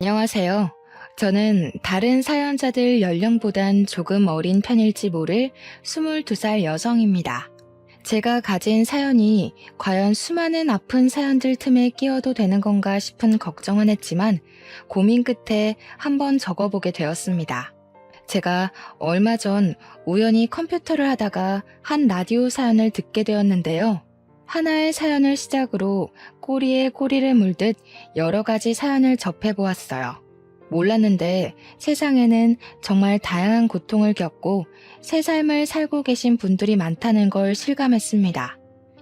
안녕하세요. 저는 다른 사연자들 연령보단 조금 어린 편일지 모를 22살 여성입니다. 제가 가진 사연이 과연 수많은 아픈 사연들 틈에 끼워도 되는 건가 싶은 걱정은 했지만 고민 끝에 한번 적어보게 되었습니다. 제가 얼마 전 우연히 컴퓨터를 하다가 한 라디오 사연을 듣게 되었는데요. 하나의 사연을 시작으로 꼬리에 꼬리를 물듯 여러 가지 사연을 접해보았어요. 몰랐는데 세상에는 정말 다양한 고통을 겪고 새 삶을 살고 계신 분들이 많다는 걸 실감했습니다.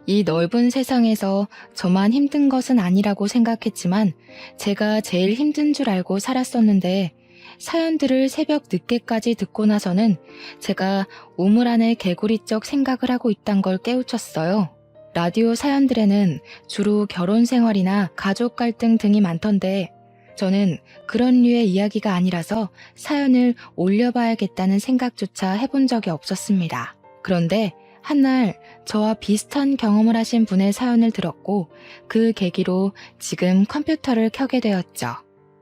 이 넓은 세상에서 저만 힘든 것은 아니라고 생각했지만 제가 제일 힘든 줄 알고 살았었는데 사연들을 새벽 늦게까지 듣고 나서는 제가 우물 안에 개구리적 생각을 하고 있단 걸 깨우쳤어요. 라디오 사연들에는 주로 결혼 생활이나 가족 갈등 등이 많던데 저는 그런 류의 이야기가 아니라서 사연을 올려봐야겠다는 생각조차 해본 적이 없었습니다. 그런데 한날 저와 비슷한 경험을 하신 분의 사연을 들었고 그 계기로 지금 컴퓨터를 켜게 되었죠.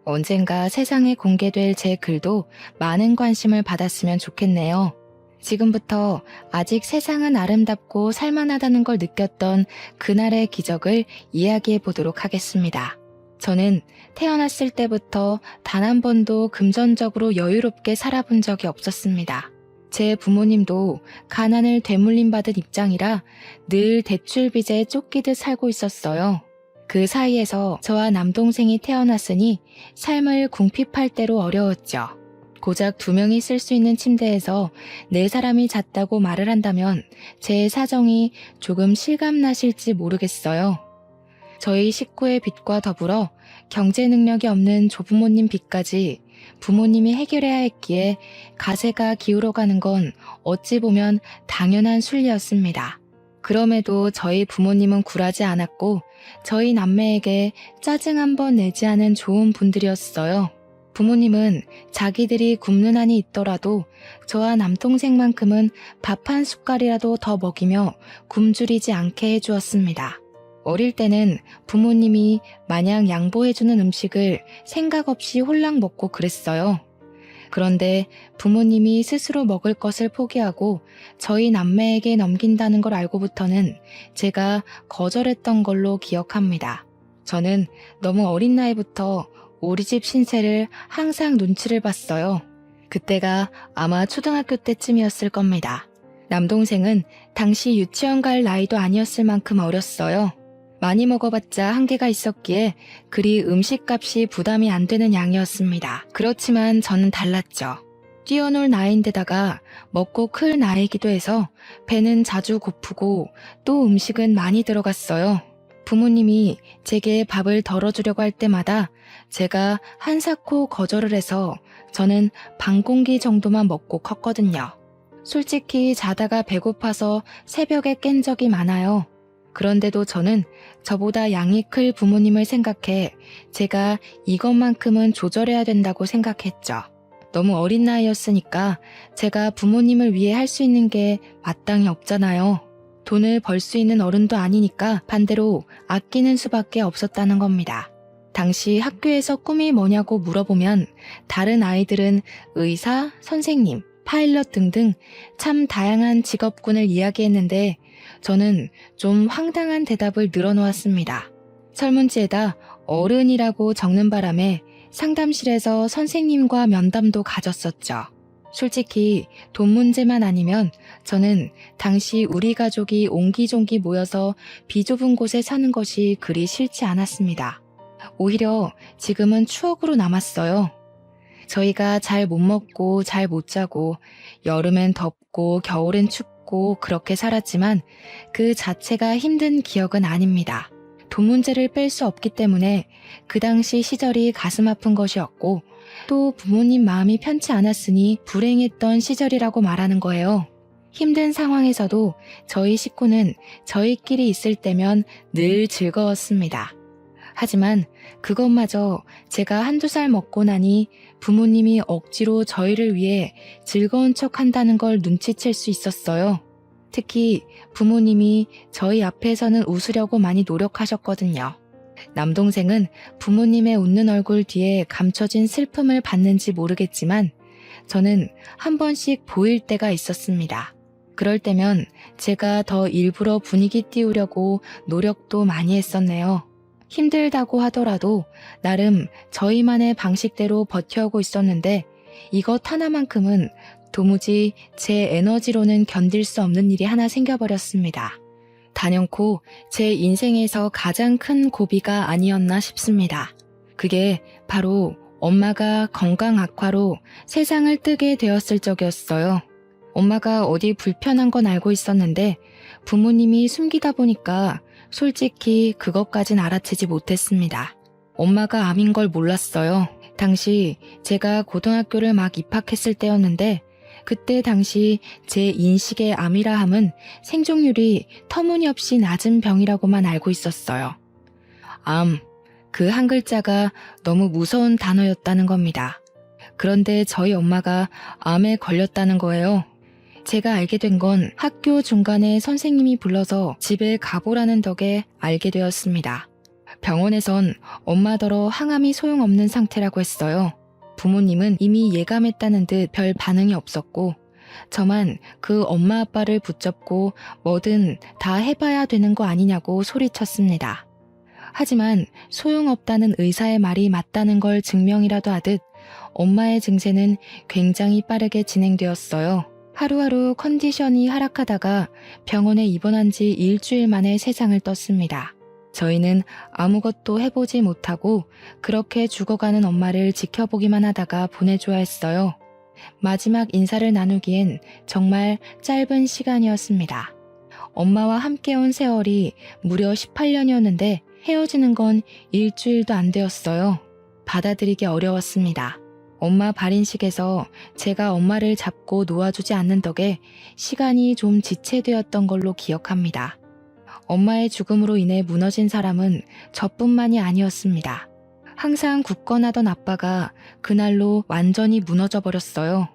언젠가 세상에 공개될 제 글도 많은 관심을 받았으면 좋겠네요. 지금부터 아직 세상은 아름답고 살만하다는 걸 느꼈던 그날의 기적을 이야기해 보도록 하겠습니다. 저는 태어났을 때부터 단 한 번도 금전적으로 여유롭게 살아본 적이 없었습니다. 제 부모님도 가난을 되물림받은 입장이라 늘 대출빚에 쫓기듯 살고 있었어요. 그 사이에서 저와 남동생이 태어났으니 삶을 궁핍할 대로 어려웠죠. 고작 2명이 쓸 수 있는 침대에서 4사람이 잤다고 말을 한다면 제 사정이 조금 실감나실지 모르겠어요. 저희 식구의 빚과 더불어 경제 능력이 없는 조부모님 빚까지 부모님이 해결해야 했기에 가세가 기울어가는 건 어찌 보면 당연한 순리였습니다. 그럼에도 저희 부모님은 굴하지 않았고 저희 남매에게 짜증 한 번 내지 않은 좋은 분들이었어요. 부모님은 자기들이 굶는 한이 있더라도 저와 남동생만큼은 밥 한 숟갈이라도 더 먹이며 굶주리지 않게 해주었습니다. 어릴 때는 부모님이 마냥 양보해주는 음식을 생각 없이 홀랑 먹고 그랬어요. 그런데 부모님이 스스로 먹을 것을 포기하고 저희 남매에게 넘긴다는 걸 알고부터는 제가 거절했던 걸로 기억합니다. 저는 너무 어린 나이부터 우리 집 신세를 항상 눈치를 봤어요. 그때가 아마 초등학교 때쯤이었을 겁니다. 남동생은 당시 유치원 갈 나이도 아니었을 만큼 어렸어요. 많이 먹어봤자 한계가 있었기에 그리 음식값이 부담이 안 되는 양이었습니다. 그렇지만 저는 달랐죠. 뛰어놀 나이인데다가 먹고 클 나이기도 해서 배는 자주 고프고 또 음식은 많이 들어갔어요. 부모님이 제게 밥을 덜어주려고 할 때마다 제가 한사코 거절을 해서 저는 반 공기 정도만 먹고 컸거든요. 솔직히 자다가 배고파서 새벽에 깬 적이 많아요. 그런데도 저는 저보다 양이 클 부모님을 생각해 제가 이것만큼은 조절해야 된다고 생각했죠. 너무 어린 나이였으니까 제가 부모님을 위해 할 수 있는 게 마땅히 없잖아요. 돈을 벌 수 있는 어른도 아니니까 반대로 아끼는 수밖에 없었다는 겁니다. 당시 학교에서 꿈이 뭐냐고 물어보면 다른 아이들은 의사, 선생님, 파일럿 등등 참 다양한 직업군을 이야기했는데 저는 좀 황당한 대답을 늘어놓았습니다. 설문지에다 어른이라고 적는 바람에 상담실에서 선생님과 면담도 가졌었죠. 솔직히 돈 문제만 아니면 저는 당시 우리 가족이 옹기종기 모여서 비좁은 곳에 사는 것이 그리 싫지 않았습니다. 오히려 지금은 추억으로 남았어요. 저희가 잘 못 먹고 잘 못 자고 여름엔 덥고 겨울엔 춥고 그렇게 살았지만 그 자체가 힘든 기억은 아닙니다. 돈 문제를 뺄 수 없기 때문에 그 당시 시절이 가슴 아픈 것이었고 또 부모님 마음이 편치 않았으니 불행했던 시절이라고 말하는 거예요. 힘든 상황에서도 저희 식구는 저희끼리 있을 때면 늘 즐거웠습니다. 하지만 그것마저 제가 1~2살 먹고 나니 부모님이 억지로 저희를 위해 즐거운 척 한다는 걸 눈치챌 수 있었어요. 특히 부모님이 저희 앞에서는 웃으려고 많이 노력하셨거든요. 남동생은 부모님의 웃는 얼굴 뒤에 감춰진 슬픔을 봤는지 모르겠지만 저는 한 번씩 보일 때가 있었습니다. 그럴 때면 제가 더 일부러 분위기 띄우려고 노력도 많이 했었네요. 힘들다고 하더라도 나름 저희만의 방식대로 버텨오고 있었는데 이것 하나만큼은 도무지 제 에너지로는 견딜 수 없는 일이 하나 생겨버렸습니다. 단연코 제 인생에서 가장 큰 고비가 아니었나 싶습니다. 그게 바로 엄마가 건강 악화로 세상을 뜨게 되었을 적이었어요. 엄마가 어디 불편한 건 알고 있었는데 부모님이 숨기다 보니까 솔직히 그것까진 알아채지 못했습니다. 엄마가 암인 걸 몰랐어요. 당시 제가 고등학교를 막 입학했을 때였는데 그때 당시 제 인식의 암이라 함은 생존율이 터무니없이 낮은 병이라고만 알고 있었어요. 암, 그 한 글자가 너무 무서운 단어였다는 겁니다. 그런데 저희 엄마가 암에 걸렸다는 거예요. 제가 알게 된 건 학교 중간에 선생님이 불러서 집에 가보라는 덕에 알게 되었습니다. 병원에선 엄마더러 항암이 소용없는 상태라고 했어요. 부모님은 이미 예감했다는 듯 별 반응이 없었고 저만 그 엄마 아빠를 붙잡고 뭐든 다 해봐야 되는 거 아니냐고 소리쳤습니다. 하지만 소용없다는 의사의 말이 맞다는 걸 증명이라도 하듯 엄마의 증세는 굉장히 빠르게 진행되었어요. 하루하루 컨디션이 하락하다가 병원에 입원한 지 일주일 만에 세상을 떴습니다. 저희는 아무것도 해보지 못하고 그렇게 죽어가는 엄마를 지켜보기만 하다가 보내줘야 했어요. 마지막 인사를 나누기엔 정말 짧은 시간이었습니다. 엄마와 함께 온 세월이 무려 18년이었는데 헤어지는 건 일주일도 안 되었어요. 받아들이기 어려웠습니다. 엄마 발인식에서 제가 엄마를 잡고 놓아주지 않는 덕에 시간이 좀 지체되었던 걸로 기억합니다. 엄마의 죽음으로 인해 무너진 사람은 저뿐만이 아니었습니다. 항상 굳건하던 아빠가 그날로 완전히 무너져 버렸어요.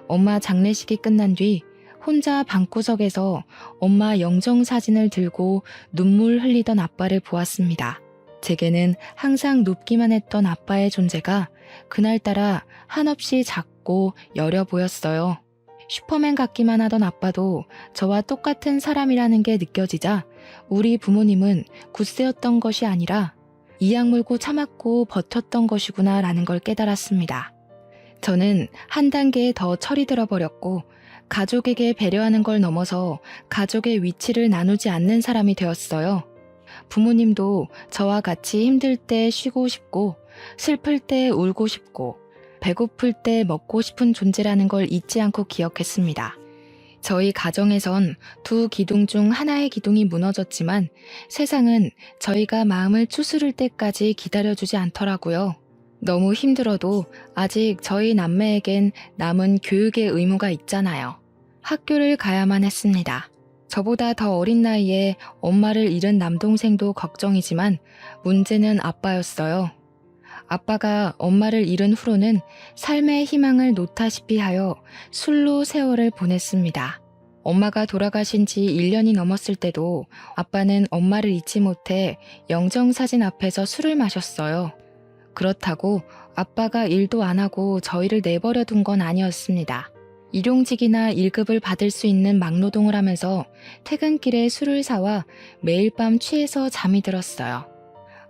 엄마 장례식이 끝난 뒤 혼자 방구석에서 엄마 영정사진을 들고 눈물 흘리던 아빠를 보았습니다. 제게는 항상 눕기만 했던 아빠의 존재가 그날따라 한없이 작고 여려 보였어요. 슈퍼맨 같기만 하던 아빠도 저와 똑같은 사람이라는 게 느껴지자 우리 부모님은 굳세였던 것이 아니라 이악 물고 참았고 버텼던 것이구나 라는 걸 깨달았습니다. 저는 한 단계 더 철이 들어버렸고 가족에게 배려하는 걸 넘어서 가족의 위치를 나누지 않는 사람이 되었어요. 부모님도 저와 같이 힘들 때 쉬고 싶고 슬플 때 울고 싶고 배고플 때 먹고 싶은 존재라는 걸 잊지 않고 기억했습니다. 저희 가정에선 두 기둥 중 하나의 기둥이 무너졌지만 세상은 저희가 마음을 추스를 때까지 기다려주지 않더라고요. 너무 힘들어도 아직 저희 남매에겐 남은 교육의 의무가 있잖아요. 학교를 가야만 했습니다. 저보다 더 어린 나이에 엄마를 잃은 남동생도 걱정이지만 문제는 아빠였어요. 아빠가 엄마를 잃은 후로는 삶의 희망을 놓다시피 하여 술로 세월을 보냈습니다. 엄마가 돌아가신 지 1년이 넘었을 때도 아빠는 엄마를 잊지 못해 영정사진 앞에서 술을 마셨어요. 그렇다고 아빠가 일도 안 하고 저희를 내버려 둔 건 아니었습니다. 일용직이나 1급을 받을 수 있는 막노동을 하면서 퇴근길에 술을 사와 매일 밤 취해서 잠이 들었어요.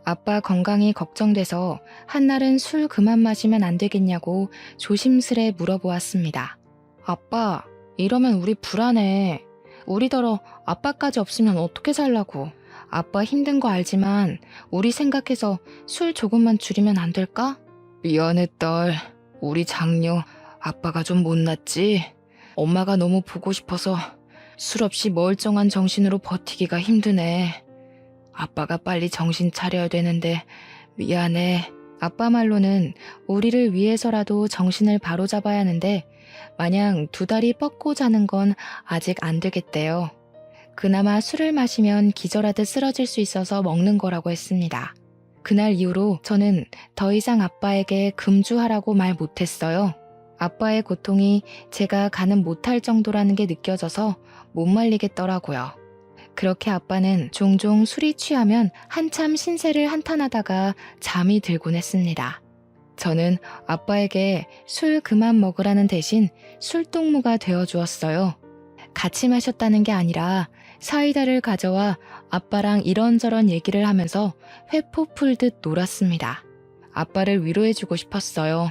아빠 건강이 걱정돼서 한날은 술 그만 마시면 안 되겠냐고 조심스레 물어보았습니다. 아빠, 이러면 우리 불안해. 우리더러 아빠까지 없으면 어떻게 살라고. 아빠 힘든 거 알지만 우리 생각해서 술 조금만 줄이면 안 될까? 미안해 딸. 우리 장녀 아빠가 좀 못났지? 엄마가 너무 보고 싶어서 술 없이 멀쩡한 정신으로 버티기가 힘드네. 아빠가 빨리 정신 차려야 되는데 미안해. 아빠 말로는 우리를 위해서라도 정신을 바로잡아야 하는데 마냥 두 다리 뻗고 자는 건 아직 안 되겠대요. 그나마 술을 마시면 기절하듯 쓰러질 수 있어서 먹는 거라고 했습니다. 그날 이후로 저는 더 이상 아빠에게 금주하라고 말 못했어요. 아빠의 고통이 제가 가는 못할 정도라는 게 느껴져서 못 말리겠더라고요. 그렇게 아빠는 종종 술이 취하면 한참 신세를 한탄하다가 잠이 들곤 했습니다. 저는 아빠에게 술 그만 먹으라는 대신 술동무가 되어 주었어요. 같이 마셨다는 게 아니라 사이다를 가져와 아빠랑 이런저런 얘기를 하면서 회포 풀듯 놀았습니다. 아빠를 위로해주고 싶었어요.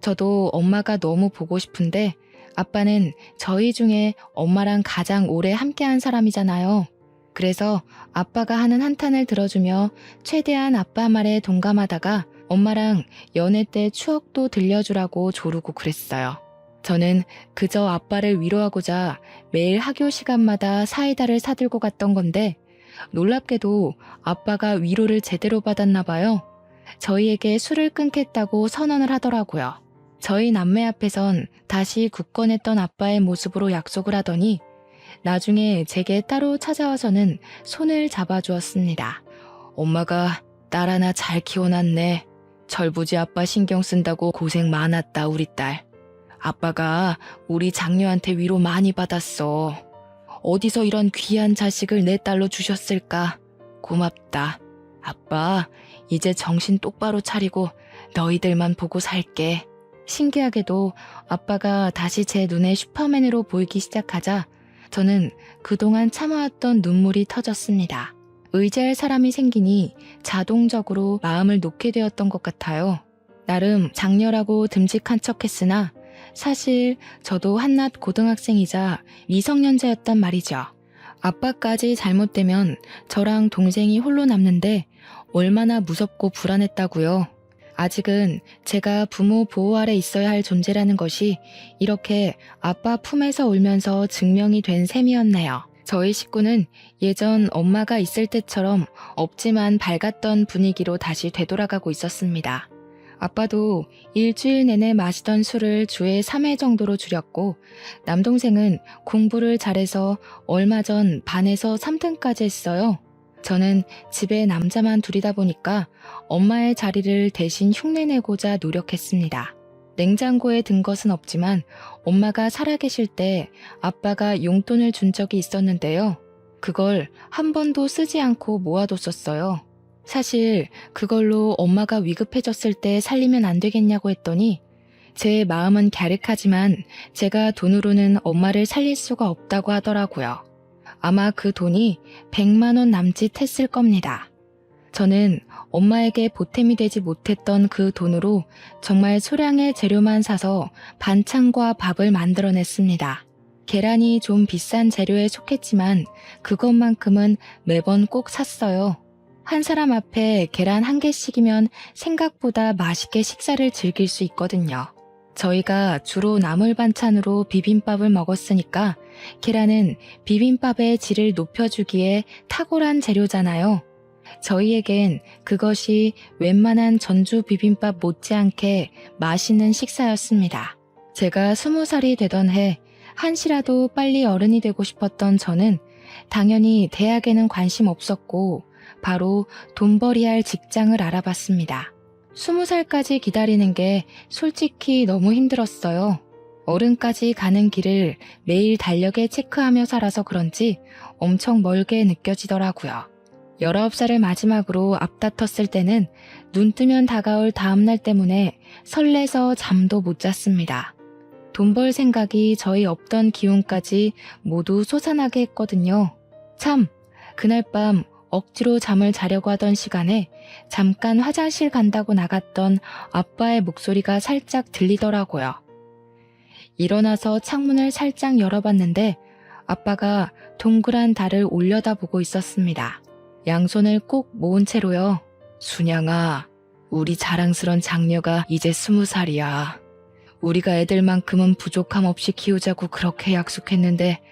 저도 엄마가 너무 보고 싶은데 아빠는 저희 중에 엄마랑 가장 오래 함께한 사람이잖아요. 그래서 아빠가 하는 한탄을 들어주며 최대한 아빠 말에 동감하다가 엄마랑 연애 때 추억도 들려주라고 조르고 그랬어요. 저는 그저 아빠를 위로하고자 매일 학교 시간마다 사이다를 사들고 갔던 건데 놀랍게도 아빠가 위로를 제대로 받았나 봐요. 저희에게 술을 끊겠다고 선언을 하더라고요. 저희 남매 앞에선 다시 굳건했던 아빠의 모습으로 약속을 하더니 나중에 제게 따로 찾아와서는 손을 잡아주었습니다. 엄마가 딸 하나 잘 키워놨네. 철부지 아빠 신경 쓴다고 고생 많았다 우리 딸. 아빠가 우리 장녀한테 위로 많이 받았어. 어디서 이런 귀한 자식을 내 딸로 주셨을까? 고맙다. 아빠 이제 정신 똑바로 차리고 너희들만 보고 살게. 신기하게도 아빠가 다시 제 눈에 슈퍼맨으로 보이기 시작하자 저는 그동안 참아왔던 눈물이 터졌습니다. 의지할 사람이 생기니 자동적으로 마음을 놓게 되었던 것 같아요. 나름 장녀라고 듬직한 척했으나 사실 저도 한낱 고등학생이자 미성년자였단 말이죠. 아빠까지 잘못되면 저랑 동생이 홀로 남는데 얼마나 무섭고 불안했다고요. 아직은 제가 부모 보호 아래 있어야 할 존재라는 것이 이렇게 아빠 품에서 울면서 증명이 된 셈이었네요. 저희 식구는 예전 엄마가 있을 때처럼 없지만 밝았던 분위기로 다시 되돌아가고 있었습니다. 아빠도 일주일 내내 마시던 술을 주에 3회 정도로 줄였고 남동생은 공부를 잘해서 얼마 전 반에서 3등까지 했어요. 저는 집에 남자만 둘이다 보니까 엄마의 자리를 대신 흉내내고자 노력했습니다. 냉장고에 든 것은 없지만 엄마가 살아계실 때 아빠가 용돈을 준 적이 있었는데요. 그걸 한 번도 쓰지 않고 모아뒀었어요. 사실 그걸로 엄마가 위급해졌을 때 살리면 안 되겠냐고 했더니 제 마음은 갸륵하지만 제가 돈으로는 엄마를 살릴 수가 없다고 하더라고요. 아마 그 돈이 100만 원 남짓 했을 겁니다. 저는 엄마에게 보탬이 되지 못했던 그 돈으로 정말 소량의 재료만 사서 반찬과 밥을 만들어냈습니다. 계란이 좀 비싼 재료에 속했지만 그것만큼은 매번 꼭 샀어요. 한 사람 앞에 계란 한 개씩이면 생각보다 맛있게 식사를 즐길 수 있거든요. 저희가 주로 나물 반찬으로 비빔밥을 먹었으니까 계란은 비빔밥의 질을 높여주기에 탁월한 재료잖아요. 저희에겐 그것이 웬만한 전주 비빔밥 못지않게 맛있는 식사였습니다. 제가 20살이 되던 해 한시라도 빨리 어른이 되고 싶었던 저는 당연히 대학에는 관심 없었고 바로 돈벌이 할 직장을 알아봤습니다. 20살까지 기다리는 게 솔직히 너무 힘들었어요. 어른까지 가는 길을 매일 달력에 체크하며 살아서 그런지 엄청 멀게 느껴지더라고요. 19살을 마지막으로 앞다퉜을 때는 눈 뜨면 다가올 다음날 때문에 설레서 잠도 못 잤습니다. 돈 벌 생각이 저희 없던 기운까지 모두 솟아나게 했거든요. 참, 그날 밤 억지로 잠을 자려고 하던 시간에 잠깐 화장실 간다고 나갔던 아빠의 목소리가 살짝 들리더라고요. 일어나서 창문을 살짝 열어봤는데 아빠가 동그란 달을 올려다보고 있었습니다. 양손을 꼭 모은 채로요. 순양아, 우리 자랑스런 장녀가 이제 20살이야. 우리가 애들만큼은 부족함 없이 키우자고 그렇게 약속했는데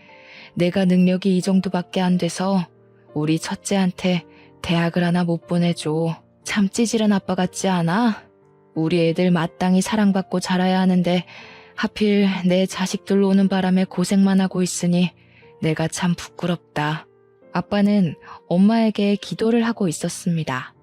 내가 능력이 이 정도밖에 안 돼서 우리 첫째한테 대학을 하나 못 보내줘. 참 찌질한 아빠 같지 않아? 우리 애들 마땅히 사랑받고 자라야 하는데 하필 내 자식들 오는 바람에 고생만 하고 있으니 내가 참 부끄럽다. 아빠는 엄마에게 기도를 하고 있었습니다.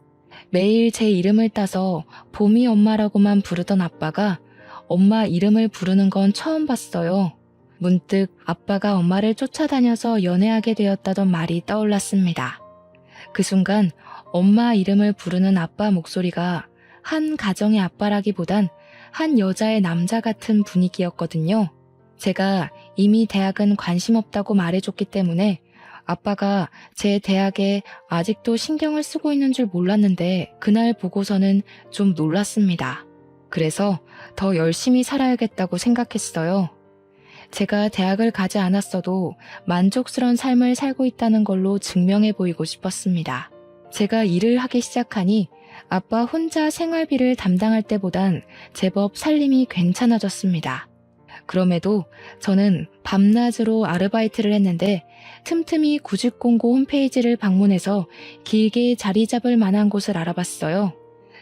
매일 제 이름을 따서 봄이 엄마라고만 부르던 아빠가 엄마 이름을 부르는 건 처음 봤어요. 문득 아빠가 엄마를 쫓아다녀서 연애하게 되었다던 말이 떠올랐습니다. 그 순간 엄마 이름을 부르는 아빠 목소리가 한 가정의 아빠라기보단 한 여자의 남자 같은 분위기였거든요. 제가 이미 대학은 관심 없다고 말해줬기 때문에 아빠가 제 대학에 아직도 신경을 쓰고 있는 줄 몰랐는데 그날 보고서는 좀 놀랐습니다. 그래서 더 열심히 살아야겠다고 생각했어요. 제가 대학을 가지 않았어도 만족스러운 삶을 살고 있다는 걸로 증명해 보이고 싶었습니다. 제가 일을 하기 시작하니 아빠 혼자 생활비를 담당할 때보단 제법 살림이 괜찮아졌습니다. 그럼에도 저는 밤낮으로 아르바이트를 했는데 틈틈이 구직공고 홈페이지를 방문해서 길게 자리 잡을 만한 곳을 알아봤어요.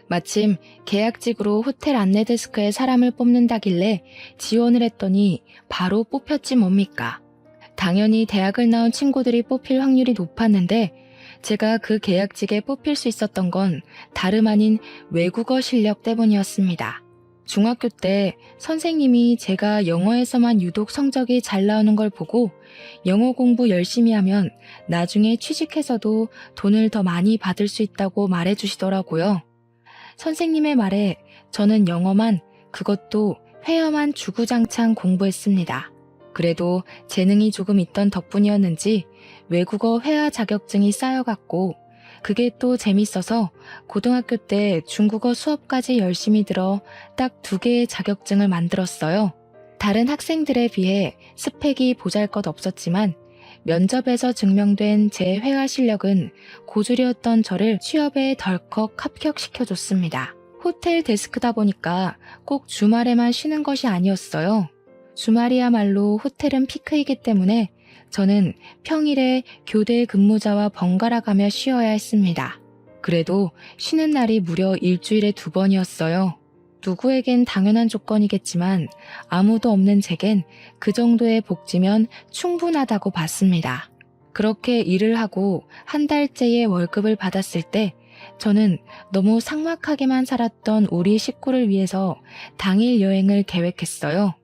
마침 계약직으로 호텔 안내데스크에 사람을 뽑는다길래 지원을 했더니 바로 뽑혔지 뭡니까. 당연히 대학을 나온 친구들이 뽑힐 확률이 높았는데 제가 그 계약직에 뽑힐 수 있었던 건 다름 아닌 외국어 실력 때문이었습니다. 중학교 때 선생님이 제가 영어에서만 유독 성적이 잘 나오는 걸 보고 영어 공부 열심히 하면 나중에 취직해서도 돈을 더 많이 받을 수 있다고 말해주시더라고요. 선생님의 말에 저는 영어만, 그것도 회화만 주구장창 공부했습니다. 그래도 재능이 조금 있던 덕분이었는지 외국어 회화 자격증이 쌓여갔고 그게 또 재밌어서 고등학교 때 중국어 수업까지 열심히 들어 딱 2개의 자격증을 만들었어요. 다른 학생들에 비해 스펙이 보잘것없었지만 면접에서 증명된 제 회화 실력은 고졸이었던 저를 취업에 덜컥 합격시켜줬습니다. 호텔 데스크다 보니까 꼭 주말에만 쉬는 것이 아니었어요. 주말이야말로 호텔은 피크이기 때문에 저는 평일에 교대 근무자와 번갈아 가며 쉬어야 했습니다. 그래도 쉬는 날이 무려 일주일에 2번이었어요. 누구에겐 당연한 조건이겠지만 아무도 없는 제겐 그 정도의 복지면 충분하다고 봤습니다. 그렇게 일을 하고 한 달째의 월급을 받았을 때 저는 너무 삭막하게만 살았던 우리 식구를 위해서 당일 여행을 계획했어요.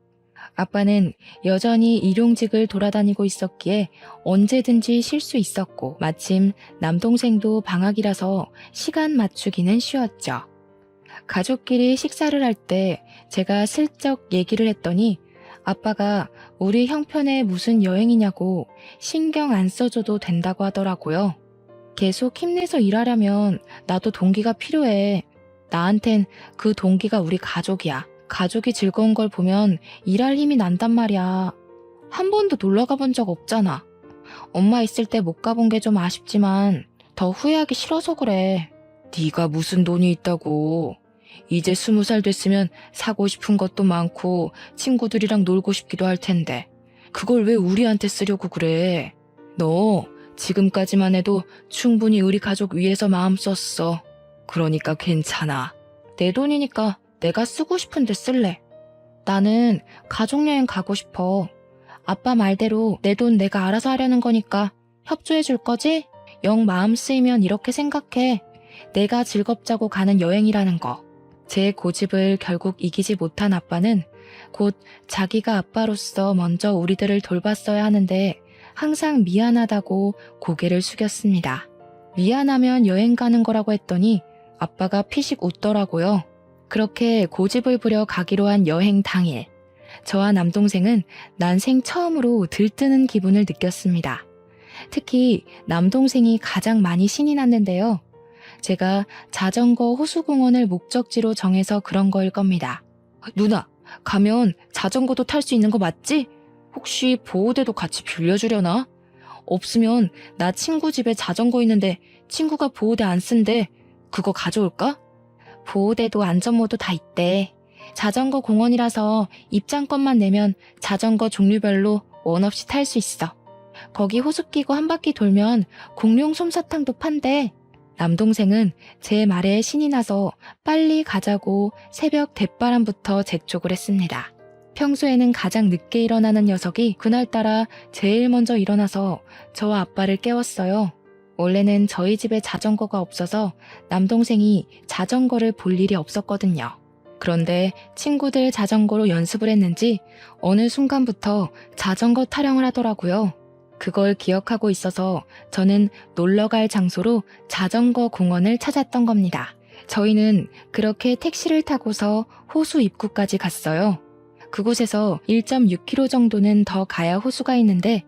아빠는 여전히 일용직을 돌아다니고 있었기에 언제든지 쉴 수 있었고 마침 남동생도 방학이라서 시간 맞추기는 쉬웠죠. 가족끼리 식사를 할 때 제가 슬쩍 얘기를 했더니 아빠가 우리 형편에 무슨 여행이냐고 신경 안 써줘도 된다고 하더라고요. 계속 힘내서 일하려면 나도 동기가 필요해. 나한텐 그 동기가 우리 가족이야. 가족이 즐거운 걸 보면 일할 힘이 난단 말이야. 한 번도 놀러 가본 적 없잖아. 엄마 있을 때 못 가본 게 좀 아쉽지만 더 후회하기 싫어서 그래. 네가 무슨 돈이 있다고. 이제 20살 됐으면 사고 싶은 것도 많고 친구들이랑 놀고 싶기도 할 텐데 그걸 왜 우리한테 쓰려고 그래. 너 지금까지만 해도 충분히 우리 가족 위해서 마음 썼어. 그러니까 괜찮아. 내 돈이니까 내가 쓰고 싶은데 쓸래. 나는 가족여행 가고 싶어. 아빠 말대로 내 돈 내가 알아서 하려는 거니까 협조해 줄 거지? 영 마음 쓰이면 이렇게 생각해. 내가 즐겁자고 가는 여행이라는 거. 제 고집을 결국 이기지 못한 아빠는 곧 자기가 아빠로서 먼저 우리들을 돌봤어야 하는데 항상 미안하다고 고개를 숙였습니다. 미안하면 여행 가는 거라고 했더니 아빠가 피식 웃더라고요. 그렇게 고집을 부려 가기로 한 여행 당일, 저와 남동생은 난생 처음으로 들뜨는 기분을 느꼈습니다. 특히 남동생이 가장 많이 신이 났는데요. 제가 자전거 호수공원을 목적지로 정해서 그런 거일 겁니다. 누나, 가면 자전거도 탈 수 있는 거 맞지? 혹시 보호대도 같이 빌려주려나? 없으면 나 친구 집에 자전거 있는데 친구가 보호대 안 쓴대. 그거 가져올까? 보호대도 안전모도 다 있대. 자전거 공원이라서 입장권만 내면 자전거 종류별로 원 없이 탈 수 있어. 거기 호수 끼고 한 바퀴 돌면 공룡 솜사탕도 판대. 남동생은 제 말에 신이 나서 빨리 가자고 새벽 대바람부터 재촉을 했습니다. 평소에는 가장 늦게 일어나는 녀석이 그날따라 제일 먼저 일어나서 저와 아빠를 깨웠어요. 원래는 저희 집에 자전거가 없어서 남동생이 자전거를 볼 일이 없었거든요. 그런데 친구들 자전거로 연습을 했는지 어느 순간부터 자전거 타령을 하더라고요. 그걸 기억하고 있어서 저는 놀러갈 장소로 자전거 공원을 찾았던 겁니다. 저희는 그렇게 택시를 타고서 호수 입구까지 갔어요. 그곳에서 1.6km 정도는 더 가야 호수가 있는데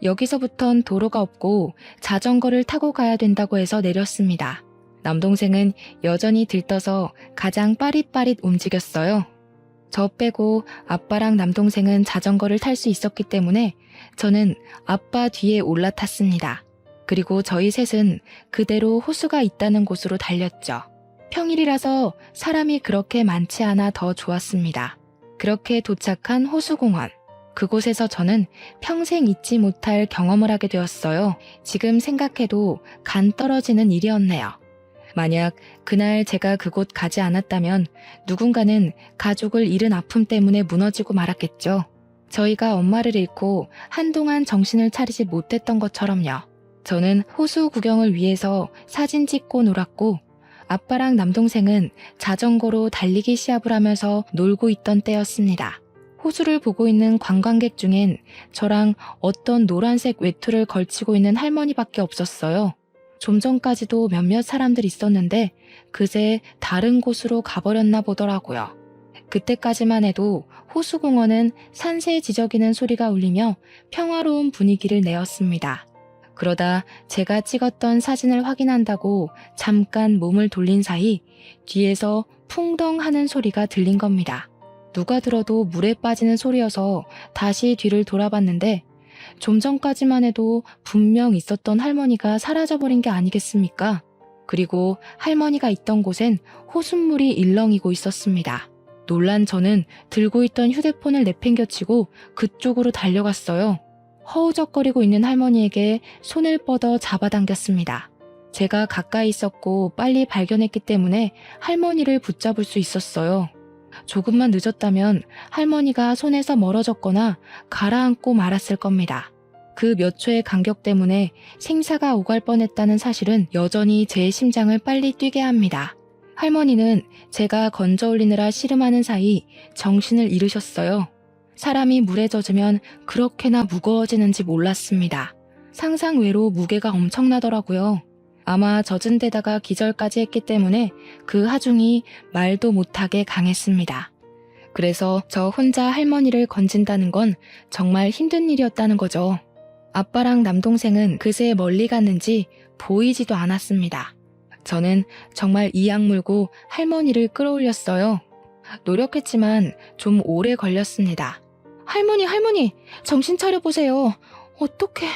여기서부턴 도로가 없고 자전거를 타고 가야 된다고 해서 내렸습니다. 남동생은 여전히 들떠서 가장 빠릿빠릿 움직였어요. 저 빼고 아빠랑 남동생은 자전거를 탈 수 있었기 때문에 저는 아빠 뒤에 올라탔습니다. 그리고 저희 셋은 그대로 호수가 있다는 곳으로 달렸죠. 평일이라서 사람이 그렇게 많지 않아 더 좋았습니다. 그렇게 도착한 호수공원. 그곳에서 저는 평생 잊지 못할 경험을 하게 되었어요. 지금 생각해도 간 떨어지는 일이었네요. 만약 그날 제가 그곳 가지 않았다면 누군가는 가족을 잃은 아픔 때문에 무너지고 말았겠죠. 저희가 엄마를 잃고 한동안 정신을 차리지 못했던 것처럼요. 저는 호수 구경을 위해서 사진 찍고 놀았고 아빠랑 남동생은 자전거로 달리기 시합을 하면서 놀고 있던 때였습니다. 호수를 보고 있는 관광객 중엔 저랑 어떤 노란색 외투를 걸치고 있는 할머니밖에 없었어요. 좀 전까지도 몇몇 사람들이 있었는데 그새 다른 곳으로 가버렸나 보더라고요. 그때까지만 해도 호수공원은 산새 지저귀는 소리가 울리며 평화로운 분위기를 내었습니다. 그러다 제가 찍었던 사진을 확인한다고 잠깐 몸을 돌린 사이 뒤에서 풍덩 하는 소리가 들린 겁니다. 누가 들어도 물에 빠지는 소리여서 다시 뒤를 돌아봤는데 좀 전까지만 해도 분명 있었던 할머니가 사라져버린 게 아니겠습니까? 그리고 할머니가 있던 곳엔 호숫물이 일렁이고 있었습니다. 놀란 저는 들고 있던 휴대폰을 내팽겨치고 그쪽으로 달려갔어요. 허우적거리고 있는 할머니에게 손을 뻗어 잡아당겼습니다. 제가 가까이 있었고 빨리 발견했기 때문에 할머니를 붙잡을 수 있었어요. 조금만 늦었다면 할머니가 손에서 멀어졌거나 가라앉고 말았을 겁니다. 그 몇 초의 간격 때문에 생사가 오갈 뻔했다는 사실은 여전히 제 심장을 빨리 뛰게 합니다. 할머니는 제가 건져 올리느라 씨름하는 사이 정신을 잃으셨어요. 사람이 물에 젖으면 그렇게나 무거워지는지 몰랐습니다. 상상 외로 무게가 엄청나더라고요. 아마 젖은 데다가 기절까지 했기 때문에 그 하중이 말도 못하게 강했습니다. 그래서 저 혼자 할머니를 건진다는 건 정말 힘든 일이었다는 거죠. 아빠랑 남동생은 그새 멀리 갔는지 보이지도 않았습니다. 저는 정말 이악 물고 할머니를 끌어올렸어요. 노력했지만 좀 오래 걸렸습니다. 할머니, 정신 차려보세요. 어떡해.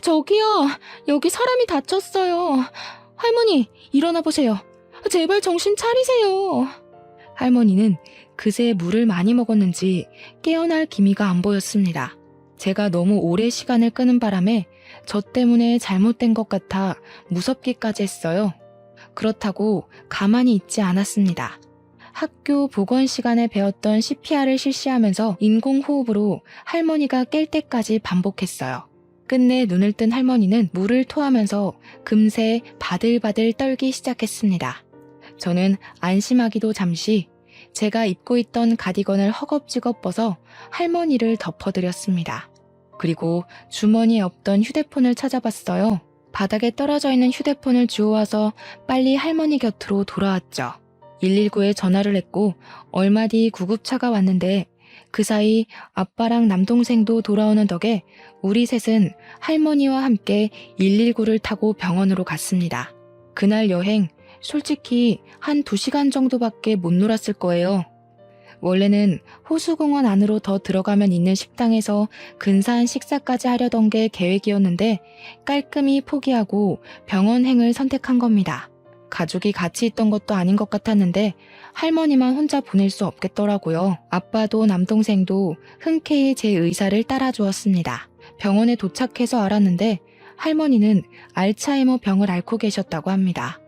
저기요, 여기 사람이 다쳤어요. 할머니, 일어나 보세요. 제발 정신 차리세요. 할머니는 그새 물을 많이 먹었는지 깨어날 기미가 안 보였습니다. 제가 너무 오래 시간을 끄는 바람에 저 때문에 잘못된 것 같아 무섭기까지 했어요. 그렇다고 가만히 있지 않았습니다. 학교 보건 시간에 배웠던 CPR을 실시하면서 인공호흡으로 할머니가 깰 때까지 반복했어요. 끝내 눈을 뜬 할머니는 물을 토하면서 금세 바들바들 떨기 시작했습니다. 저는 안심하기도 잠시 제가 입고 있던 가디건을 허겁지겁 벗어 할머니를 덮어드렸습니다. 그리고 주머니에 없던 휴대폰을 찾아봤어요. 바닥에 떨어져 있는 휴대폰을 주워와서 빨리 할머니 곁으로 돌아왔죠. 119에 전화를 했고 얼마 뒤 구급차가 왔는데 그 사이 아빠랑 남동생도 돌아오는 덕에 우리 셋은 할머니와 함께 119를 타고 병원으로 갔습니다. 그날 여행 솔직히 한 2시간 정도밖에 못 놀았을 거예요. 원래는 호수공원 안으로 더 들어가면 있는 식당에서 근사한 식사까지 하려던 게 계획이었는데 깔끔히 포기하고 병원행을 선택한 겁니다. 가족이 같이 있던 것도 아닌 것 같았는데 할머니만 혼자 보낼 수 없겠더라고요. 아빠도 남동생도 흔쾌히 제 의사를 따라주었습니다. 병원에 도착해서 알았는데 할머니는 알츠하이머 병을 앓고 계셨다고 합니다.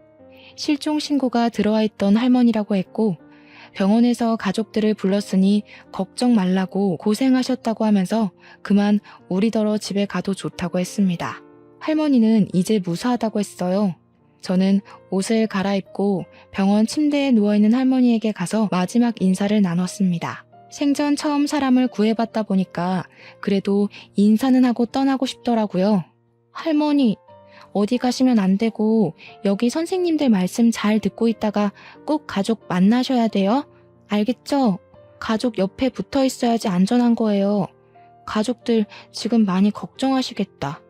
실종 신고가 들어와 있던 할머니라고 했고 병원에서 가족들을 불렀으니 걱정 말라고 고생하셨다고 하면서 그만 우리더러 집에 가도 좋다고 했습니다. 할머니는 이제 무사하다고 했어요. 저는 옷을 갈아입고 병원 침대에 누워있는 할머니에게 가서 마지막 인사를 나눴습니다. 생전 처음 사람을 구해봤다 보니까 그래도 인사는 하고 떠나고 싶더라고요. 할머니, 어디 가시면 안 되고 여기 선생님들 말씀 잘 듣고 있다가 꼭 가족 만나셔야 돼요. 알겠죠? 가족 옆에 붙어 있어야지 안전한 거예요. 가족들 지금 많이 걱정하시겠다.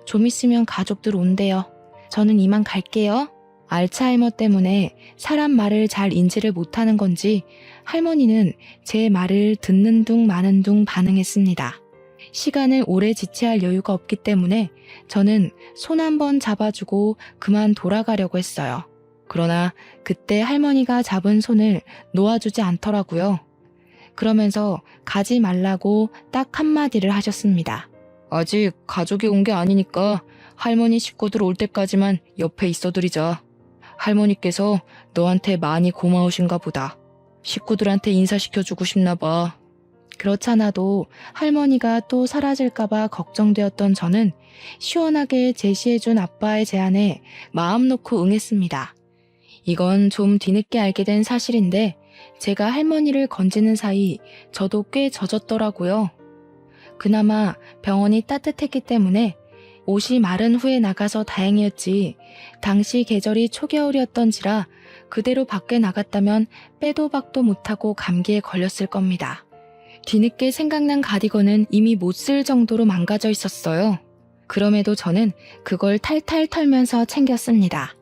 좀 있으면 가족들 온대요. 저는 이만 갈게요. 알츠하이머 때문에 사람 말을 잘 인지를 못하는 건지 할머니는 제 말을 듣는 둥 마는 둥 반응했습니다. 시간을 오래 지체할 여유가 없기 때문에 저는 손 한 번 잡아주고 그만 돌아가려고 했어요. 그러나 그때 할머니가 잡은 손을 놓아주지 않더라고요. 그러면서 가지 말라고 딱 한마디를 하셨습니다. 아직 가족이 온 게 아니니까 할머니 식구들 올 때까지만 옆에 있어드리자. 할머니께서 너한테 많이 고마우신가 보다. 식구들한테 인사시켜주고 싶나 봐. 그렇잖아도 할머니가 또 사라질까봐 걱정되었던 저는 시원하게 제시해준 아빠의 제안에 마음 놓고 응했습니다. 이건 좀 뒤늦게 알게 된 사실인데 제가 할머니를 건지는 사이 저도 꽤 젖었더라고요. 그나마 병원이 따뜻했기 때문에 옷이 마른 후에 나가서 다행이었지 당시 계절이 초겨울이었던지라 그대로 밖에 나갔다면 빼도 박도 못하고 감기에 걸렸을 겁니다. 뒤늦게 생각난 가디건은 이미 못 쓸 정도로 망가져 있었어요. 그럼에도 저는 그걸 탈탈 털면서 챙겼습니다.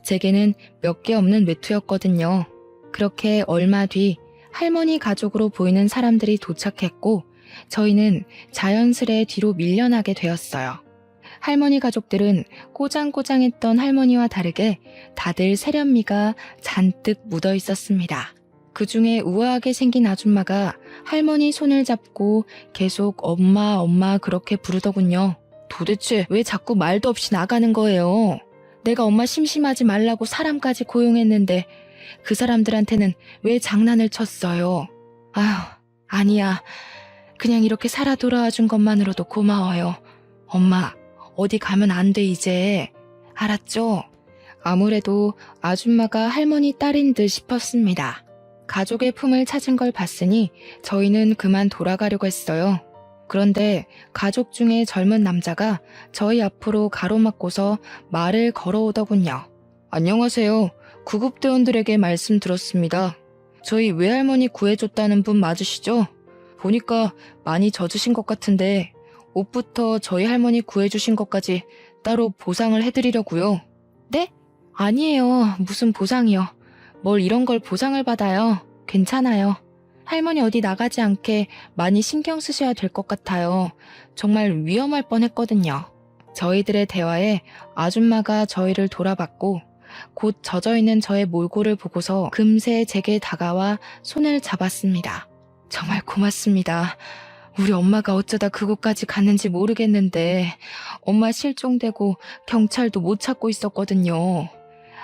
제게는 몇 개 없는 외투였거든요. 그렇게 얼마 뒤 할머니 가족으로 보이는 사람들이 도착했고 저희는 자연스레 뒤로 밀려나게 되었어요. 할머니 가족들은 꼬장꼬장했던 할머니와 다르게 다들 세련미가 잔뜩 묻어 있었습니다. 그 중에 우아하게 생긴 아줌마가 할머니 손을 잡고 계속 엄마 엄마 그렇게 부르더군요. 도대체 왜 자꾸 말도 없이 나가는 거예요? 내가 엄마 심심하지 말라고 사람까지 고용했는데 그 사람들한테는 왜 장난을 쳤어요? 아휴, 아니야. 그냥 이렇게 살아 돌아와 준 것만으로도 고마워요. 엄마, 어디 가면 안 돼 이제. 알았죠? 아무래도 아줌마가 할머니 딸인 듯 싶었습니다. 가족의 품을 찾은 걸 봤으니 저희는 그만 돌아가려고 했어요. 그런데 가족 중에 젊은 남자가 저희 앞으로 가로막고서 말을 걸어오더군요. 안녕하세요. 구급대원들에게 말씀 들었습니다. 저희 외할머니 구해줬다는 분 맞으시죠? 보니까 많이 젖으신 것 같은데 옷부터 저희 할머니 구해주신 것까지 따로 보상을 해드리려고요. 네? 아니에요. 무슨 보상이요. 뭘 이런 걸 보상을 받아요. 괜찮아요. 할머니 어디 나가지 않게 많이 신경 쓰셔야 될 것 같아요. 정말 위험할 뻔했거든요. 저희들의 대화에 아줌마가 저희를 돌아봤고 곧 젖어있는 저의 몰골을 보고서 금세 제게 다가와 손을 잡았습니다. 정말 고맙습니다. 우리 엄마가 어쩌다 그곳까지 갔는지 모르겠는데 엄마 실종되고 경찰도 못 찾고 있었거든요.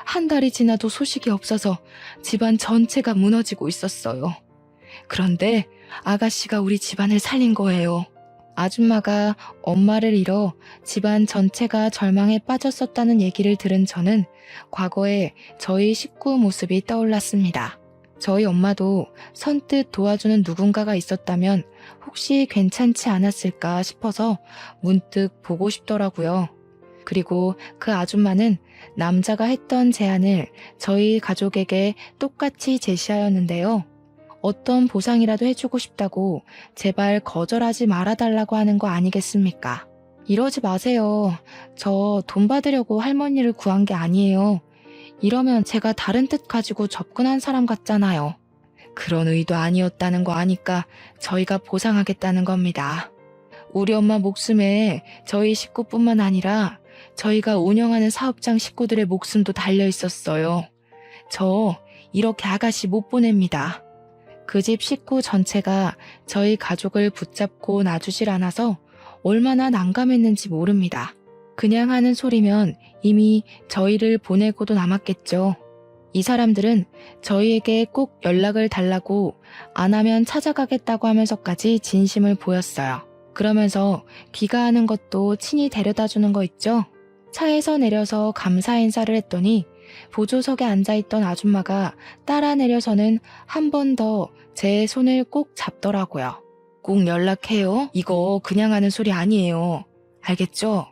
한 달이 지나도 소식이 없어서 집안 전체가 무너지고 있었어요. 그런데 아가씨가 우리 집안을 살린 거예요. 아줌마가 엄마를 잃어 집안 전체가 절망에 빠졌었다는 얘기를 들은 저는 과거에 저희 식구 모습이 떠올랐습니다. 저희 엄마도 선뜻 도와주는 누군가가 있었다면 혹시 괜찮지 않았을까 싶어서 문득 보고 싶더라고요. 그리고 그 아줌마는 남자가 했던 제안을 저희 가족에게 똑같이 제시하였는데요. 어떤 보상이라도 해주고 싶다고 제발 거절하지 말아달라고 하는 거 아니겠습니까? 이러지 마세요. 저 돈 받으려고 할머니를 구한 게 아니에요. 이러면 제가 다른 뜻 가지고 접근한 사람 같잖아요. 그런 의도 아니었다는 거 아니까 저희가 보상하겠다는 겁니다. 우리 엄마 목숨에 저희 식구뿐만 아니라 저희가 운영하는 사업장 식구들의 목숨도 달려 있었어요. 저 이렇게 아가씨 못 보냅니다. 그 집 식구 전체가 저희 가족을 붙잡고 놔주질 않아서 얼마나 난감했는지 모릅니다. 그냥 하는 소리면 이미 저희를 보내고도 남았겠죠. 이 사람들은 저희에게 꼭 연락을 달라고 안 하면 찾아가겠다고 하면서까지 진심을 보였어요. 그러면서 귀가하는 것도 친히 데려다 주는 거 있죠? 차에서 내려서 감사 인사를 했더니 보조석에 앉아있던 아줌마가 따라 내려서는 한 번 더 제 손을 꼭 잡더라고요. 꼭 연락해요. 이거 그냥 하는 소리 아니에요. 알겠죠?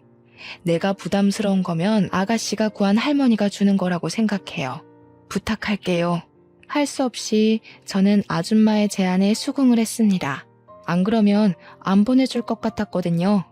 내가 부담스러운 거면 아가씨가 구한 할머니가 주는 거라고 생각해요. 부탁할게요. 할 수 없이 저는 아줌마의 제안에 수긍을 했습니다. 안 그러면 안 보내줄 것 같았거든요.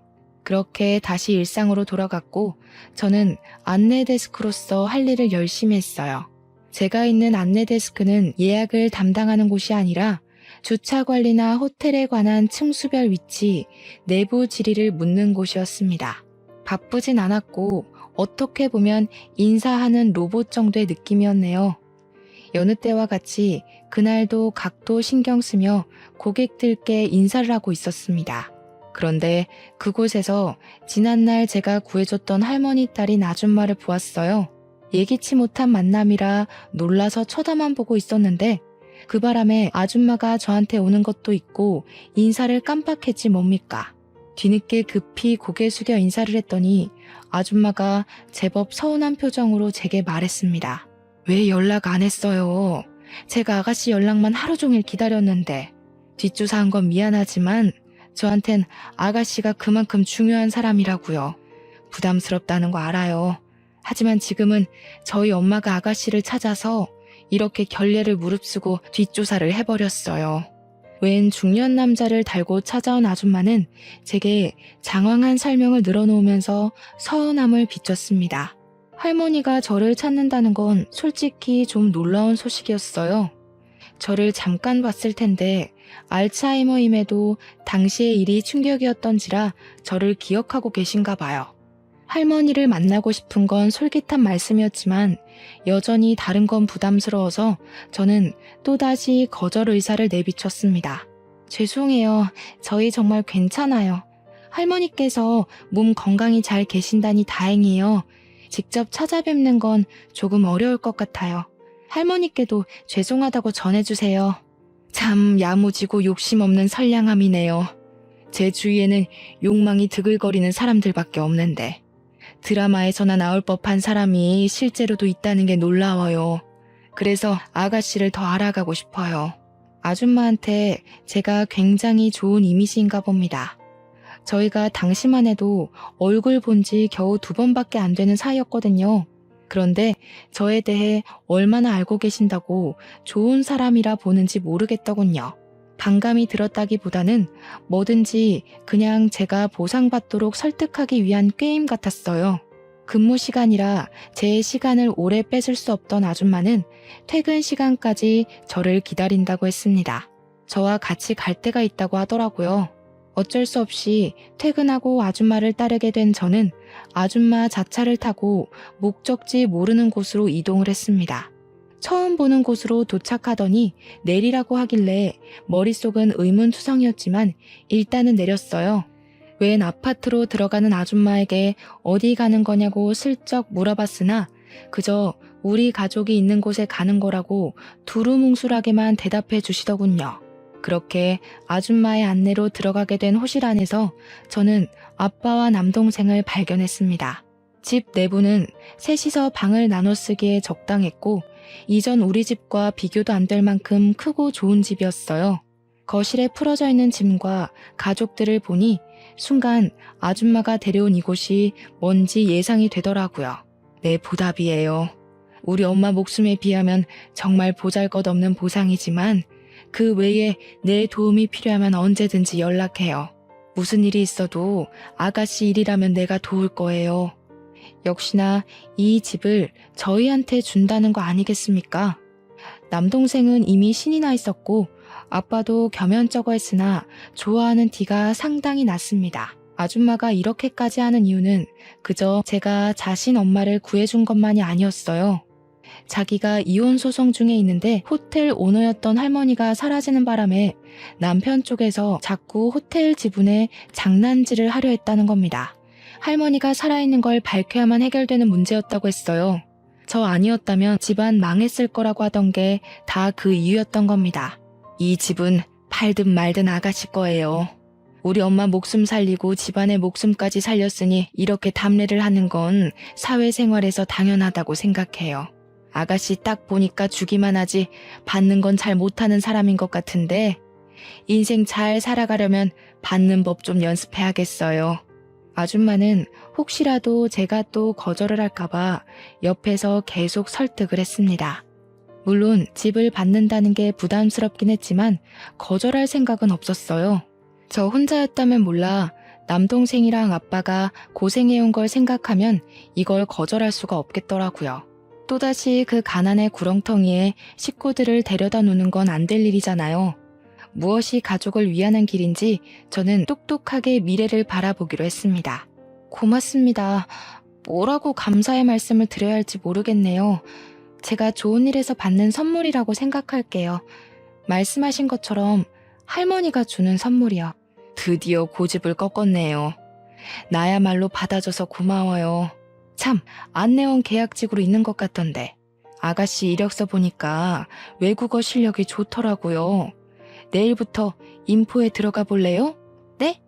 그렇게 다시 일상으로 돌아갔고 저는 안내 데스크로서 할 일을 열심히 했어요. 제가 있는 안내 데스크는 예약을 담당하는 곳이 아니라 주차 관리나 호텔에 관한 층수별 위치, 내부 질의를 묻는 곳이었습니다. 바쁘진 않았고 어떻게 보면 인사하는 로봇 정도의 느낌이었네요. 여느 때와 같이 그날도 각도 신경 쓰며 고객들께 인사를 하고 있었습니다. 그런데 그곳에서 지난날 제가 구해줬던 할머니 딸인 아줌마를 보았어요. 예기치 못한 만남이라 놀라서 쳐다만 보고 있었는데 그 바람에 아줌마가 저한테 오는 것도 있고 인사를 깜빡했지 뭡니까. 뒤늦게 급히 고개 숙여 인사를 했더니 아줌마가 제법 서운한 표정으로 제게 말했습니다. 왜 연락 안 했어요? 제가 아가씨 연락만 하루 종일 기다렸는데. 뒷조사한 건 미안하지만 저한텐 아가씨가 그만큼 중요한 사람이라고요. 부담스럽다는 거 알아요. 하지만 지금은 저희 엄마가 아가씨를 찾아서 이렇게 결례를 무릅쓰고 뒷조사를 해버렸어요. 웬 중년 남자를 달고 찾아온 아줌마는 제게 장황한 설명을 늘어놓으면서 서운함을 비췄습니다. 할머니가 저를 찾는다는 건 솔직히 좀 놀라운 소식이었어요. 저를 잠깐 봤을 텐데 알츠하이머임에도 당시의 일이 충격이었던지라 저를 기억하고 계신가 봐요. 할머니를 만나고 싶은 건 솔깃한 말씀이었지만 여전히 다른 건 부담스러워서 저는 또다시 거절 의사를 내비쳤습니다. 죄송해요. 저희 정말 괜찮아요. 할머니께서 몸 건강히 잘 계신다니 다행이에요. 직접 찾아뵙는 건 조금 어려울 것 같아요. 할머니께도 죄송하다고 전해주세요. 참 야무지고 욕심 없는 선량함이네요. 제 주위에는 욕망이 드글거리는 사람들밖에 없는데 드라마에서나 나올 법한 사람이 실제로도 있다는 게 놀라워요. 그래서 아가씨를 더 알아가고 싶어요. 아줌마한테 제가 굉장히 좋은 이미지인가 봅니다. 저희가 당시만 해도 얼굴 본 지 겨우 2번밖에 안 되는 사이였거든요. 그런데 저에 대해 얼마나 알고 계신다고 좋은 사람이라 보는지 모르겠더군요. 반감이 들었다기보다는 뭐든지 그냥 제가 보상받도록 설득하기 위한 게임 같았어요. 근무 시간이라 제 시간을 오래 뺏을 수 없던 아줌마는 퇴근 시간까지 저를 기다린다고 했습니다. 저와 같이 갈 데가 있다고 하더라고요. 어쩔 수 없이 퇴근하고 아줌마를 따르게 된 저는 아줌마 자차를 타고 목적지 모르는 곳으로 이동을 했습니다. 처음 보는 곳으로 도착하더니 내리라고 하길래 머릿속은 의문투성이었지만 일단은 내렸어요. 웬 아파트로 들어가는 아줌마에게 어디 가는 거냐고 슬쩍 물어봤으나 그저 우리 가족이 있는 곳에 가는 거라고 두루뭉술하게만 대답해 주시더군요. 그렇게 아줌마의 안내로 들어가게 된 호실 안에서 저는 아빠와 남동생을 발견했습니다. 집 내부는 셋이서 방을 나눠 쓰기에 적당했고 이전 우리 집과 비교도 안 될 만큼 크고 좋은 집이었어요. 거실에 풀어져 있는 짐과 가족들을 보니 순간 아줌마가 데려온 이곳이 뭔지 예상이 되더라고요. 내 보답이에요. 우리 엄마 목숨에 비하면 정말 보잘것없는 보상이지만 그 외에 내 도움이 필요하면 언제든지 연락해요. 무슨 일이 있어도 아가씨 일이라면 내가 도울 거예요. 역시나 이 집을 저희한테 준다는 거 아니겠습니까? 남동생은 이미 신이 나 있었고 아빠도 겸연쩍어 했으나 좋아하는 티가 상당히 났습니다. 아줌마가 이렇게까지 하는 이유는 그저 제가 자신 엄마를 구해준 것만이 아니었어요. 자기가 이혼 소송 중에 있는데 호텔 오너였던 할머니가 사라지는 바람에 남편 쪽에서 자꾸 호텔 지분에 장난질을 하려 했다는 겁니다. 할머니가 살아있는 걸 밝혀야만 해결되는 문제였다고 했어요. 저 아니었다면 집안 망했을 거라고 하던 게 다 그 이유였던 겁니다. 이 집은 팔든 말든 아가씨 거예요. 우리 엄마 목숨 살리고 집안의 목숨까지 살렸으니 이렇게 답례를 하는 건 사회생활에서 당연하다고 생각해요. 아가씨 딱 보니까 주기만 하지 받는 건 잘 못하는 사람인 것 같은데 인생 잘 살아가려면 받는 법 좀 연습해야겠어요. 아줌마는 혹시라도 제가 또 거절을 할까봐 옆에서 계속 설득을 했습니다. 물론 집을 받는다는 게 부담스럽긴 했지만 거절할 생각은 없었어요. 저 혼자였다면 몰라 남동생이랑 아빠가 고생해온 걸 생각하면 이걸 거절할 수가 없겠더라고요. 또다시 그 가난의 구렁텅이에 식구들을 데려다 놓는 건 안 될 일이잖아요. 무엇이 가족을 위하는 길인지 저는 똑똑하게 미래를 바라보기로 했습니다. 고맙습니다. 뭐라고 감사의 말씀을 드려야 할지 모르겠네요. 제가 좋은 일에서 받는 선물이라고 생각할게요. 말씀하신 것처럼 할머니가 주는 선물이요. 드디어 고집을 꺾었네요. 나야말로 받아줘서 고마워요. 참, 안내원 계약직으로 있는 것 같던데. 아가씨 이력서 보니까 외국어 실력이 좋더라고요. 내일부터 인포에 들어가 볼래요? 네?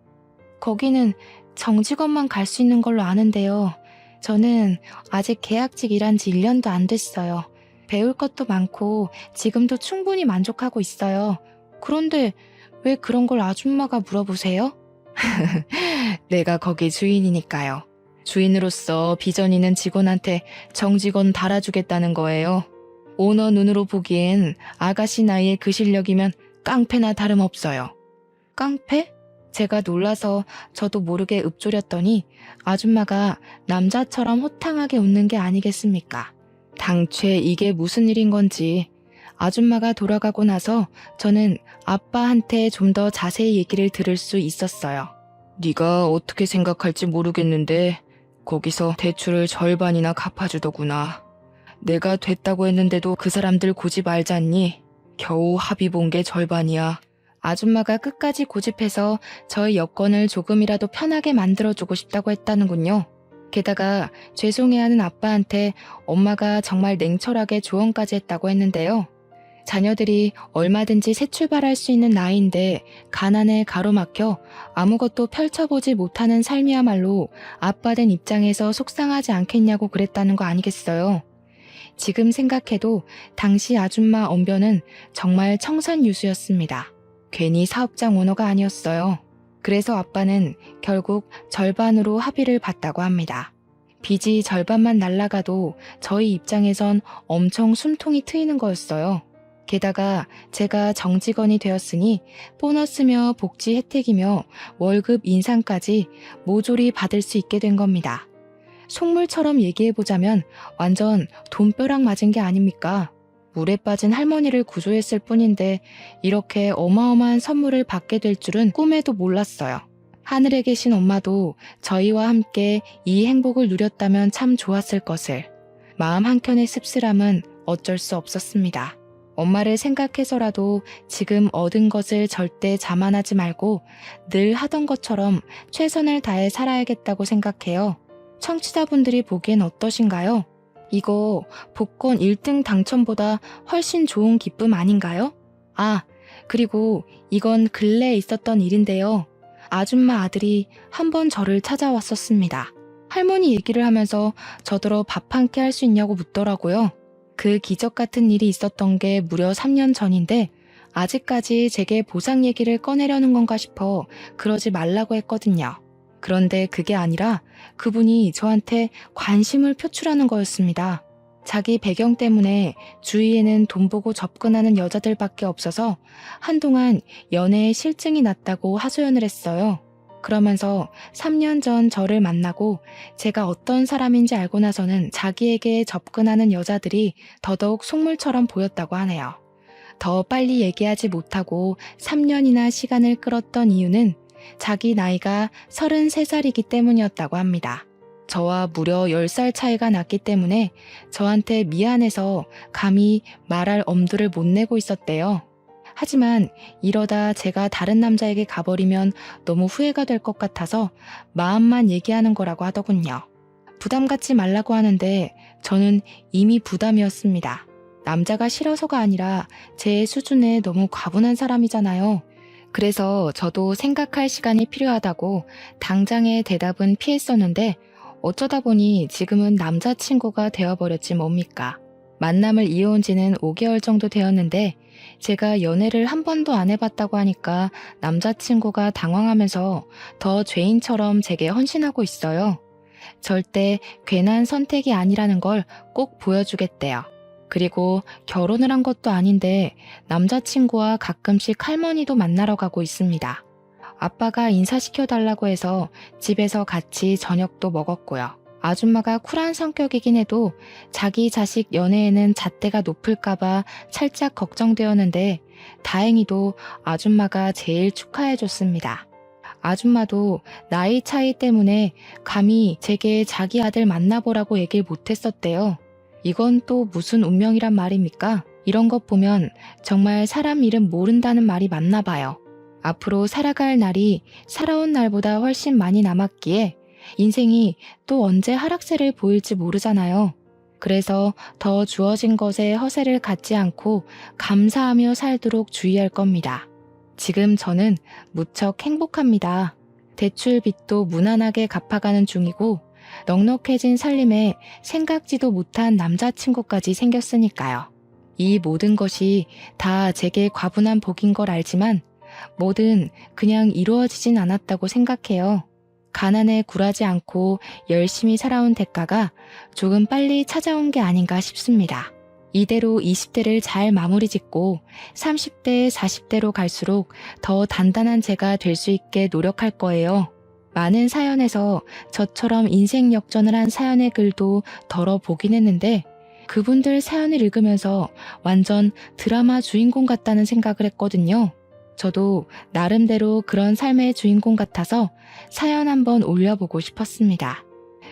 거기는 정직원만 갈 수 있는 걸로 아는데요. 저는 아직 계약직 일한 지 1년도 안 됐어요. 배울 것도 많고 지금도 충분히 만족하고 있어요. 그런데 왜 그런 걸 아줌마가 물어보세요? 내가 거기 주인이니까요. 주인으로서 비전 있는 직원한테 정직원 달아주겠다는 거예요. 오너 눈으로 보기엔 아가씨 나이에 그 실력이면 깡패나 다름없어요. 깡패? 제가 놀라서 저도 모르게 읊조렸더니 아줌마가 남자처럼 호탕하게 웃는 게 아니겠습니까? 당최 이게 무슨 일인 건지. 아줌마가 돌아가고 나서 저는 아빠한테 좀 더 자세히 얘기를 들을 수 있었어요. 네가 어떻게 생각할지 모르겠는데 거기서 대출을 절반이나 갚아주더구나. 내가 됐다고 했는데도 그 사람들 고집 알잖니? 겨우 합의 본 게 절반이야. 아줌마가 끝까지 고집해서 저의 여건을 조금이라도 편하게 만들어주고 싶다고 했다는군요. 게다가 죄송해하는 아빠한테 엄마가 정말 냉철하게 조언까지 했다고 했는데요. 자녀들이 얼마든지 새 출발할 수 있는 나이인데 가난에 가로막혀 아무것도 펼쳐보지 못하는 삶이야말로 아빠 된 입장에서 속상하지 않겠냐고 그랬다는 거 아니겠어요. 지금 생각해도 당시 아줌마 언변은 정말 청산유수였습니다. 괜히 사업장 오너가 아니었어요. 그래서 아빠는 결국 절반으로 합의를 봤다고 합니다. 빚이 절반만 날아가도 저희 입장에선 엄청 숨통이 트이는 거였어요. 게다가 제가 정직원이 되었으니 보너스며 복지 혜택이며 월급 인상까지 모조리 받을 수 있게 된 겁니다. 속물처럼 얘기해보자면 완전 돈벼락 맞은 게 아닙니까? 물에 빠진 할머니를 구조했을 뿐인데 이렇게 어마어마한 선물을 받게 될 줄은 꿈에도 몰랐어요. 하늘에 계신 엄마도 저희와 함께 이 행복을 누렸다면 참 좋았을 것을. 마음 한켠의 씁쓸함은 어쩔 수 없었습니다. 엄마를 생각해서라도 지금 얻은 것을 절대 자만하지 말고 늘 하던 것처럼 최선을 다해 살아야겠다고 생각해요. 청취자분들이 보기엔 어떠신가요? 이거 복권 1등 당첨보다 훨씬 좋은 기쁨 아닌가요? 아, 그리고 이건 근래에 있었던 일인데요. 아줌마 아들이 한번 저를 찾아왔었습니다. 할머니 얘기를 하면서 저더러 밥 한 끼 할 수 있냐고 묻더라고요. 그 기적 같은 일이 있었던 게 무려 3년 전인데 아직까지 제게 보상 얘기를 꺼내려는 건가 싶어 그러지 말라고 했거든요. 그런데 그게 아니라 그분이 저한테 관심을 표출하는 거였습니다. 자기 배경 때문에 주위에는 돈 보고 접근하는 여자들밖에 없어서 한동안 연애에 실증이 났다고 하소연을 했어요. 그러면서 3년 전 저를 만나고 제가 어떤 사람인지 알고 나서는 자기에게 접근하는 여자들이 더더욱 속물처럼 보였다고 하네요. 더 빨리 얘기하지 못하고 3년이나 시간을 끌었던 이유는 자기 나이가 33살이기 때문이었다고 합니다. 저와 무려 10살 차이가 났기 때문에 저한테 미안해서 감히 말할 엄두를 못 내고 있었대요. 하지만 이러다 제가 다른 남자에게 가버리면 너무 후회가 될 것 같아서 마음만 얘기하는 거라고 하더군요. 부담 갖지 말라고 하는데 저는 이미 부담이었습니다. 남자가 싫어서가 아니라 제 수준에 너무 과분한 사람이잖아요. 그래서 저도 생각할 시간이 필요하다고 당장의 대답은 피했었는데 어쩌다 보니 지금은 남자친구가 되어버렸지 뭡니까. 만남을 이어온 지는 5개월 정도 되었는데 제가 연애를 한 번도 안 해봤다고 하니까 남자친구가 당황하면서 더 죄인처럼 제게 헌신하고 있어요. 절대 괜한 선택이 아니라는 걸 꼭 보여주겠대요. 그리고 결혼을 한 것도 아닌데 남자친구와 가끔씩 할머니도 만나러 가고 있습니다. 아빠가 인사시켜달라고 해서 집에서 같이 저녁도 먹었고요. 아줌마가 쿨한 성격이긴 해도 자기 자식 연애에는 잣대가 높을까봐 살짝 걱정되었는데 다행히도 아줌마가 제일 축하해줬습니다. 아줌마도 나이 차이 때문에 감히 제게 자기 아들 만나보라고 얘기를 못했었대요. 이건 또 무슨 운명이란 말입니까? 이런 것 보면 정말 사람 이름 모른다는 말이 맞나 봐요. 앞으로 살아갈 날이 살아온 날보다 훨씬 많이 남았기에 인생이 또 언제 하락세를 보일지 모르잖아요. 그래서 더 주어진 것에 허세를 갖지 않고 감사하며 살도록 주의할 겁니다. 지금 저는 무척 행복합니다. 대출 빚도 무난하게 갚아가는 중이고 넉넉해진 살림에 생각지도 못한 남자친구까지 생겼으니까요. 이 모든 것이 다 제게 과분한 복인 걸 알지만 뭐든 그냥 이루어지진 않았다고 생각해요. 가난에 굴하지 않고 열심히 살아온 대가가 조금 빨리 찾아온 게 아닌가 싶습니다. 이대로 20대를 잘 마무리 짓고 30대, 40대로 갈수록 더 단단한 제가 될 수 있게 노력할 거예요. 많은 사연에서 저처럼 인생 역전을 한 사연의 글도 덜어보긴 했는데 그분들 사연을 읽으면서 완전 드라마 주인공 같다는 생각을 했거든요. 저도 나름대로 그런 삶의 주인공 같아서 사연 한번 올려보고 싶었습니다.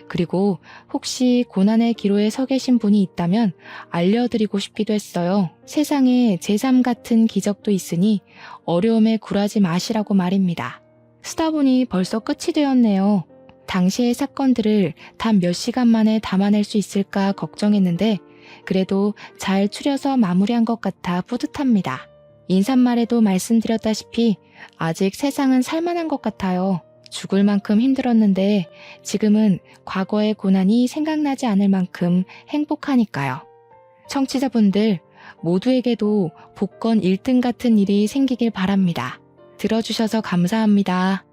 그리고 혹시 고난의 기로에 서 계신 분이 있다면 알려드리고 싶기도 했어요. 세상에 제3 같은 기적도 있으니 어려움에 굴하지 마시라고 말입니다. 쓰다 보니 벌써 끝이 되었네요. 당시의 사건들을 단 몇 시간 만에 담아낼 수 있을까 걱정했는데 그래도 잘 추려서 마무리한 것 같아 뿌듯합니다. 인사말에도 말씀드렸다시피 아직 세상은 살만한 것 같아요. 죽을 만큼 힘들었는데 지금은 과거의 고난이 생각나지 않을 만큼 행복하니까요. 청취자분들 모두에게도 복권 1등 같은 일이 생기길 바랍니다. 들어주셔서 감사합니다.